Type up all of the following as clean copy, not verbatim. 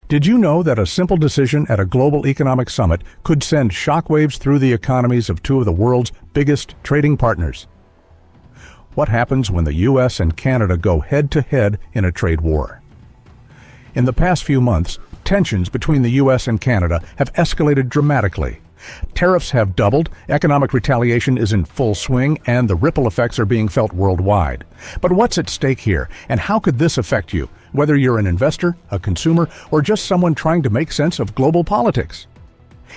Did you know that a simple decision at a global economic summit could send shockwaves through the economies of two of the world's biggest trading partners? What happens when the U.S. and Canada go head-to-head in a trade war? In the past few months, tensions between the U.S. and Canada have escalated dramatically. Tariffs have doubled, economic retaliation is in full swing, and the ripple effects are being felt worldwide. But what's at stake here, and how could this affect you, whether you're an investor, a consumer, or just someone trying to make sense of global politics?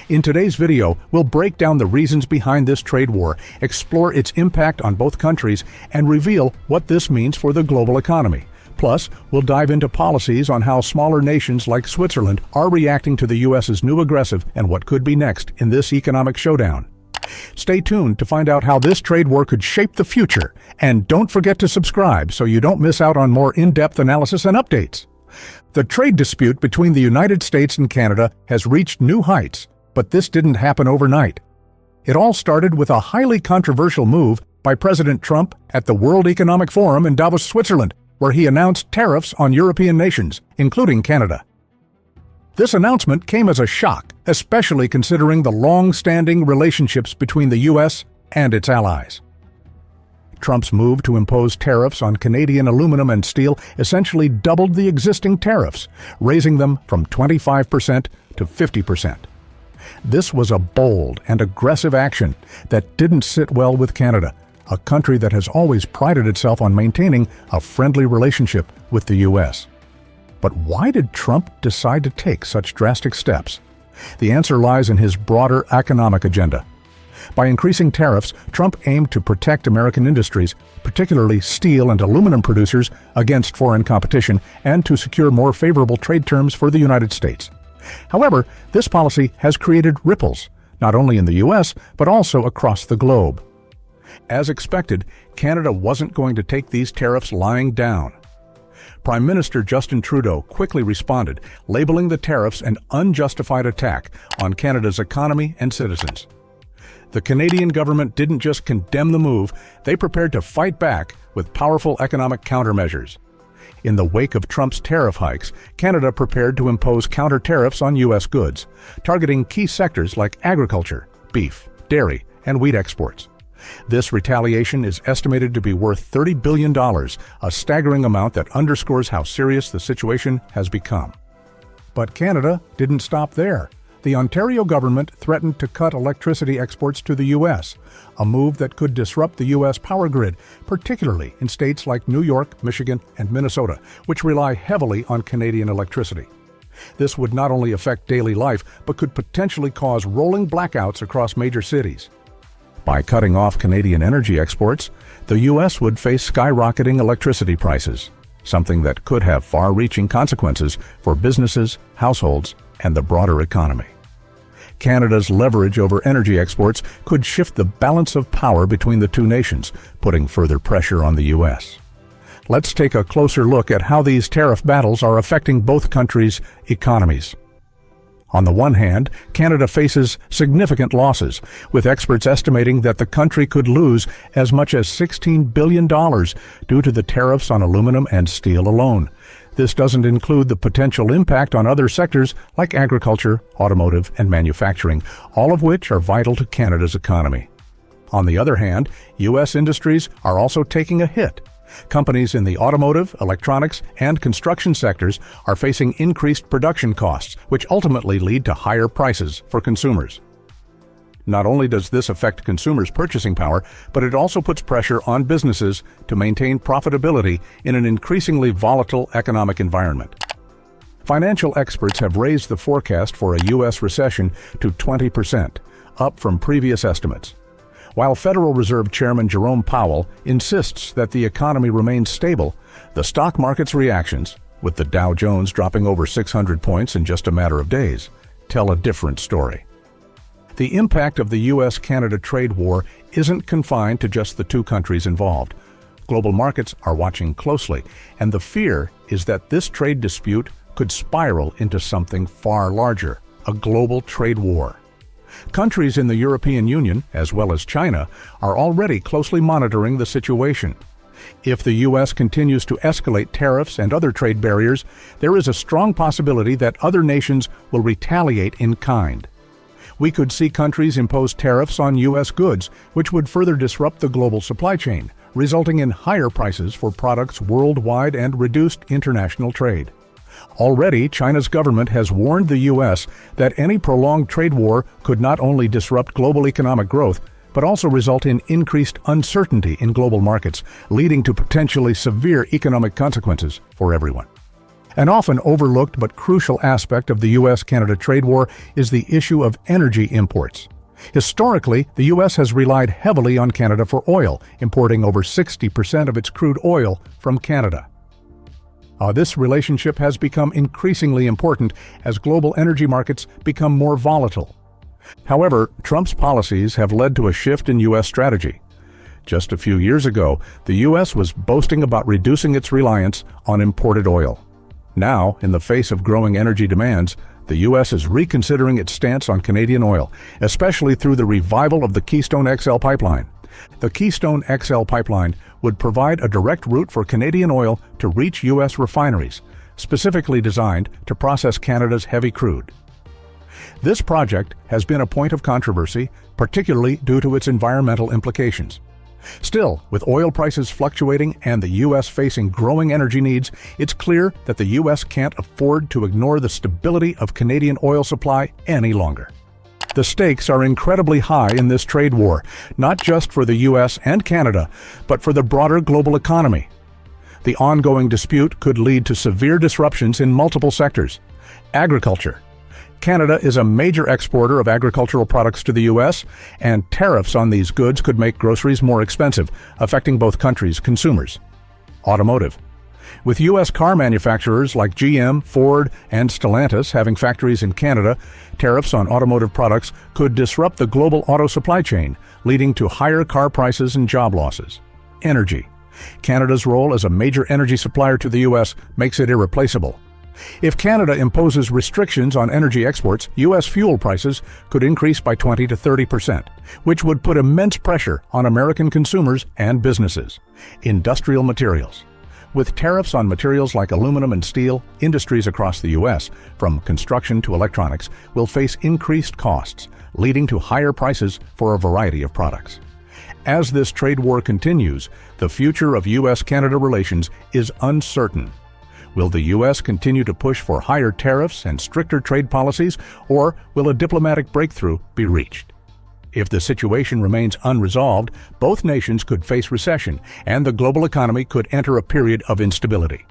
In today's video, we'll break down the reasons behind this trade war, explore its impact on both countries, and reveal what this means for the global economy. Plus, we'll dive into policies on how smaller nations like Switzerland are reacting to the U.S.'s new aggressive and what could be next in this economic showdown. Stay tuned to find out how this trade war could shape the future, and don't forget to subscribe so you don't miss out on more in-depth analysis and updates. The trade dispute between the United States and Canada has reached new heights, but this didn't happen overnight. It all started with a highly controversial move by President Trump at the World Economic Forum in Davos, Switzerland, where he announced tariffs on European nations, including Canada. This announcement came as a shock, especially considering the long-standing relationships between the U.S. and its allies. Trump's move to impose tariffs on Canadian aluminum and steel essentially doubled the existing tariffs, raising them from 25% to 50%. This was a bold and aggressive action that didn't sit well with Canada, a country that has always prided itself on maintaining a friendly relationship with the U.S. But why did Trump decide to take such drastic steps? The answer lies in his broader economic agenda. By increasing tariffs, Trump aimed to protect American industries, particularly steel and aluminum producers, against foreign competition and to secure more favorable trade terms for the United States. However, this policy has created ripples, not only in the U.S., but also across the globe. As expected, Canada wasn't going to take these tariffs lying down. Prime Minister Justin Trudeau quickly responded, labeling the tariffs an unjustified attack on Canada's economy and citizens. The Canadian government didn't just condemn the move, they prepared to fight back with powerful economic countermeasures. In the wake of Trump's tariff hikes, Canada prepared to impose counter tariffs on U.S. goods, targeting key sectors like agriculture, beef, dairy, and wheat exports. This retaliation is estimated to be worth $30 billion, a staggering amount that underscores how serious the situation has become. But Canada didn't stop there. The Ontario government threatened to cut electricity exports to the U.S., a move that could disrupt the U.S. power grid, particularly in states like New York, Michigan, and Minnesota, which rely heavily on Canadian electricity. This would not only affect daily life, but could potentially cause rolling blackouts across major cities. By cutting off Canadian energy exports, the U.S. would face skyrocketing electricity prices, something that could have far-reaching consequences for businesses, households, and the broader economy. Canada's leverage over energy exports could shift the balance of power between the two nations, putting further pressure on the U.S. Let's take a closer look at how these tariff battles are affecting both countries' economies. On the one hand, Canada faces significant losses, with experts estimating that the country could lose as much as $16 billion due to the tariffs on aluminum and steel alone. This doesn't include the potential impact on other sectors like agriculture, automotive, and manufacturing, all of which are vital to Canada's economy. On the other hand, U.S. industries are also taking a hit. Companies in the automotive, electronics, and construction sectors are facing increased production costs, which ultimately lead to higher prices for consumers. Not only does this affect consumers' purchasing power, but it also puts pressure on businesses to maintain profitability in an increasingly volatile economic environment. Financial experts have raised the forecast for a U.S. recession to 20%, up from previous estimates. While Federal Reserve Chairman Jerome Powell insists that the economy remains stable, the stock market's reactions, with the Dow Jones dropping over 600 points in just a matter of days, tell a different story. The impact of the U.S.-Canada trade war isn't confined to just the two countries involved. Global markets are watching closely, and the fear is that this trade dispute could spiral into something far larger, a global trade war. Countries in the European Union, as well as China, are already closely monitoring the situation. If the U.S. continues to escalate tariffs and other trade barriers, there is a strong possibility that other nations will retaliate in kind. We could see countries impose tariffs on U.S. goods, which would further disrupt the global supply chain, resulting in higher prices for products worldwide and reduced international trade. Already, China's government has warned the U.S. that any prolonged trade war could not only disrupt global economic growth, but also result in increased uncertainty in global markets, leading to potentially severe economic consequences for everyone. An often overlooked but crucial aspect of the U.S.-Canada trade war is the issue of energy imports. Historically, the U.S. has relied heavily on Canada for oil, importing over 60% of its crude oil from Canada. This relationship has become increasingly important as global energy markets become more volatile. However, Trump's policies have led to a shift in U.S. strategy. Just a few years ago, the U.S. was boasting about reducing its reliance on imported oil. Now, in the face of growing energy demands, the U.S. is reconsidering its stance on Canadian oil, especially through the revival of the Keystone XL pipeline. The Keystone XL pipeline would provide a direct route for Canadian oil to reach U.S. refineries, specifically designed to process Canada's heavy crude. This project has been a point of controversy, particularly due to its environmental implications. Still, with oil prices fluctuating and the U.S. facing growing energy needs, it's clear that the U.S. can't afford to ignore the stability of Canadian oil supply any longer. The stakes are incredibly high in this trade war, not just for the U.S. and Canada, but for the broader global economy. The ongoing dispute could lead to severe disruptions in multiple sectors. Agriculture. Canada is a major exporter of agricultural products to the U.S., and tariffs on these goods could make groceries more expensive, affecting both countries' consumers. Automotive. With U.S. car manufacturers like GM, Ford, and Stellantis having factories in Canada, tariffs on automotive products could disrupt the global auto supply chain, leading to higher car prices and job losses. Energy. Canada's role as a major energy supplier to the U.S. makes it irreplaceable. If Canada imposes restrictions on energy exports, U.S. fuel prices could increase by 20 to 30%, which would put immense pressure on American consumers and businesses. Industrial materials. With tariffs on materials like aluminum and steel, industries across the U.S., from construction to electronics, will face increased costs, leading to higher prices for a variety of products. As this trade war continues, the future of U.S.-Canada relations is uncertain. Will the U.S. continue to push for higher tariffs and stricter trade policies, or will a diplomatic breakthrough be reached? If the situation remains unresolved, both nations could face recession, and the global economy could enter a period of instability.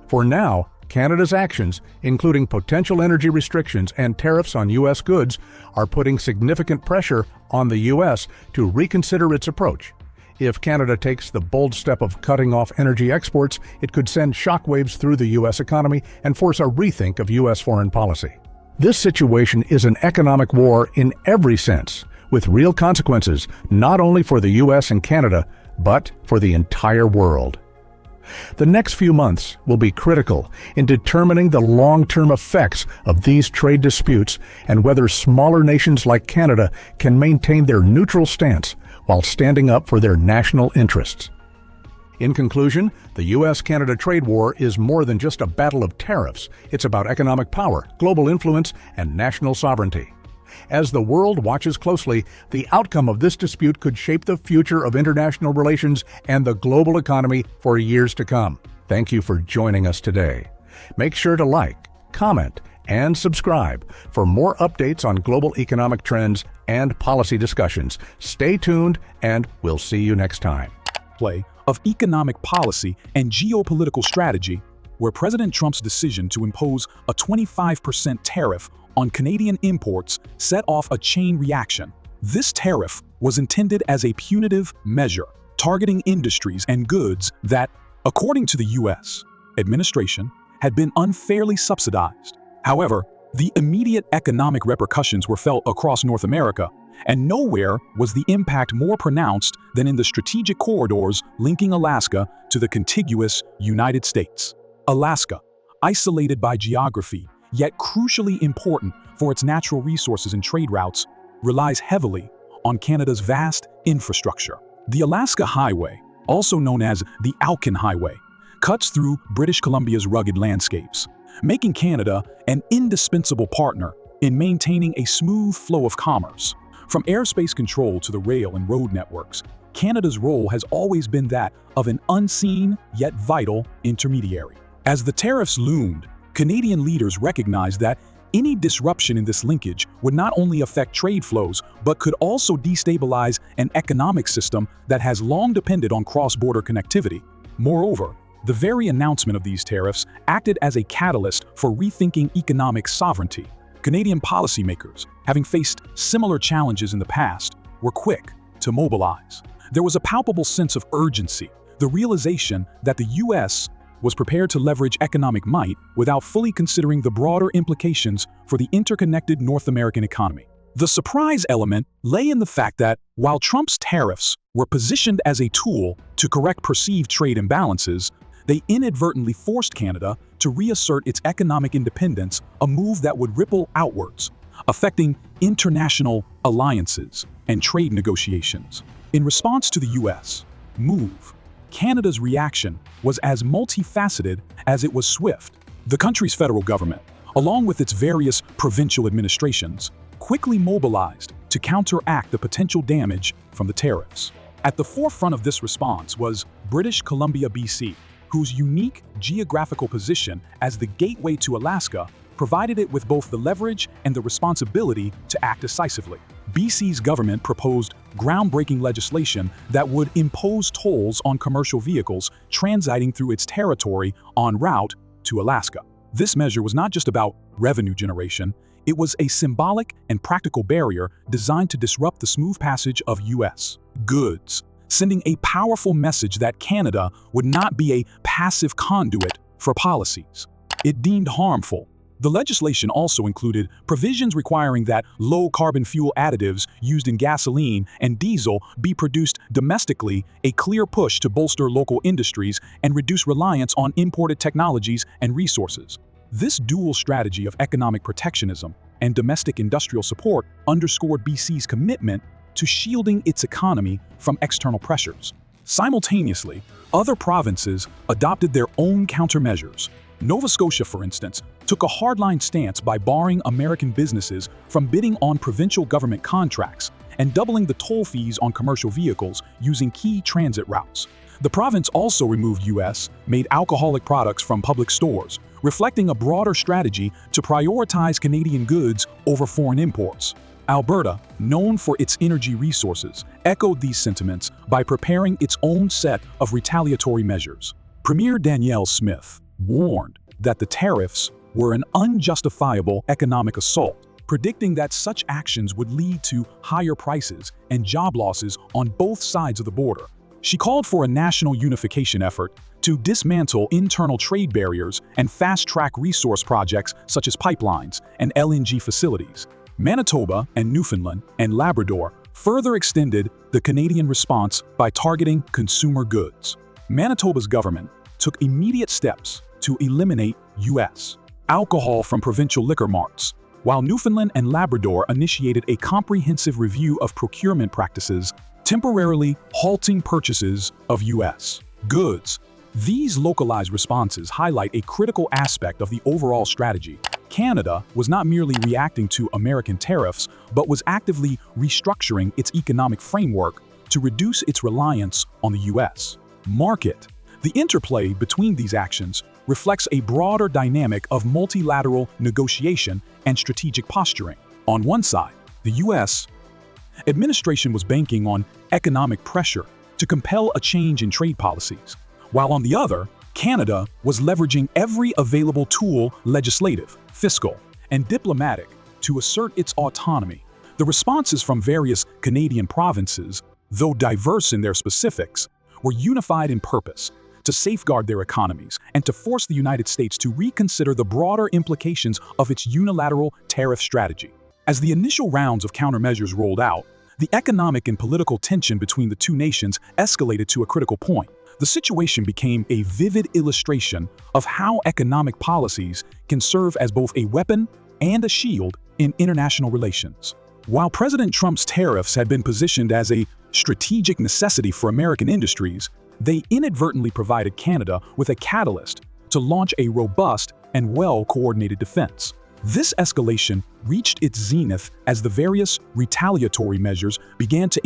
For now, Canada's actions, including potential energy restrictions and tariffs on U.S. goods, are putting significant pressure on the U.S. to reconsider its approach. If Canada takes the bold step of cutting off energy exports, it could send shockwaves through the U.S. economy and force a rethink of U.S. foreign policy. This situation is an economic war in every sense, with real consequences not only for the U.S. and Canada, but for the entire world. The next few months will be critical in determining the long-term effects of these trade disputes and whether smaller nations like Canada can maintain their neutral stance while standing up for their national interests. In conclusion, the U.S.-Canada trade war is more than just a battle of tariffs. It's about economic power, global influence, and national sovereignty. As the world watches closely, the outcome of this dispute could shape the future of international relations and the global economy for years to come. Thank you for joining us today. Make sure to like, comment, and subscribe for more updates on global economic trends and policy discussions. Stay tuned, and we'll see you next time. Play of economic policy and geopolitical strategy, where President Trump's decision to impose a 25% tariff on Canadian imports set off a chain reaction. This tariff was intended as a punitive measure, targeting industries and goods that, according to the U.S. administration, had been unfairly subsidized. However, the immediate economic repercussions were felt across North America, and nowhere was the impact more pronounced than in the strategic corridors linking Alaska to the contiguous United States. Alaska, isolated by geography, yet crucially important for its natural resources and trade routes, relies heavily on Canada's vast infrastructure. The Alaska Highway, also known as the Alcan Highway, cuts through British Columbia's rugged landscapes, making Canada an indispensable partner in maintaining a smooth flow of commerce. From airspace control to the rail and road networks, Canada's role has always been that of an unseen yet vital intermediary. As the tariffs loomed, Canadian leaders recognized that any disruption in this linkage would not only affect trade flows, but could also destabilize an economic system that has long depended on cross-border connectivity. Moreover, the very announcement of these tariffs acted as a catalyst for rethinking economic sovereignty. Canadian policymakers, having faced similar challenges in the past, were quick to mobilize. There was a palpable sense of urgency, the realization that the U.S. was prepared to leverage economic might without fully considering the broader implications for the interconnected North American economy. The surprise element lay in the fact that, while Trump's tariffs were positioned as a tool to correct perceived trade imbalances, they inadvertently forced Canada to reassert its economic independence, a move that would ripple outwards, affecting international alliances and trade negotiations. In response to the U.S. move, Canada's reaction was as multifaceted as it was swift. The country's federal government, along with its various provincial administrations, quickly mobilized to counteract the potential damage from the tariffs. At the forefront of this response was British Columbia, BC, whose unique geographical position as the gateway to Alaska provided it with both the leverage and the responsibility to act decisively. BC's government proposed groundbreaking legislation that would impose tolls on commercial vehicles transiting through its territory en route to Alaska. This measure was not just about revenue generation, it was a symbolic and practical barrier designed to disrupt the smooth passage of U.S. goods, sending a powerful message that Canada would not be a passive conduit for policies it deemed harmful. The legislation also included provisions requiring that low-carbon fuel additives used in gasoline and diesel be produced domestically, a clear push to bolster local industries and reduce reliance on imported technologies and resources. This dual strategy of economic protectionism and domestic industrial support underscored BC's commitment to shielding its economy from external pressures. Simultaneously, other provinces adopted their own countermeasures. Nova Scotia, for instance, took a hardline stance by barring American businesses from bidding on provincial government contracts and doubling the toll fees on commercial vehicles using key transit routes. The province also removed U.S.-made alcoholic products from public stores, reflecting a broader strategy to prioritize Canadian goods over foreign imports. Alberta, known for its energy resources, echoed these sentiments by preparing its own set of retaliatory measures. Premier Danielle Smith warned that the tariffs were an unjustifiable economic assault, predicting that such actions would lead to higher prices and job losses on both sides of the border. She called for a national unification effort to dismantle internal trade barriers and fast-track resource projects such as pipelines and LNG facilities. Manitoba and Newfoundland and Labrador further extended the Canadian response by targeting consumer goods. Manitoba's government took immediate steps to eliminate U.S. alcohol from provincial liquor marts, while Newfoundland and Labrador initiated a comprehensive review of procurement practices, temporarily halting purchases of U.S. goods. These localized responses highlight a critical aspect of the overall strategy. Canada was not merely reacting to American tariffs, but was actively restructuring its economic framework to reduce its reliance on the U.S. market. The interplay between these actions reflects a broader dynamic of multilateral negotiation and strategic posturing. On one side, the U.S. administration was banking on economic pressure to compel a change in trade policies, while on the other, Canada was leveraging every available tool, legislative, fiscal, and diplomatic, to assert its autonomy. The responses from various Canadian provinces, though diverse in their specifics, were unified in purpose to safeguard their economies and to force the United States to reconsider the broader implications of its unilateral tariff strategy. As the initial rounds of countermeasures rolled out, the economic and political tension between the two nations escalated to a critical point. The situation became a vivid illustration of how economic policies can serve as both a weapon and a shield in international relations. While President Trump's tariffs had been positioned as a strategic necessity for American industries, They inadvertently provided Canada with a catalyst to launch a robust and well-coordinated defense. This escalation reached its zenith as the various retaliatory measures began to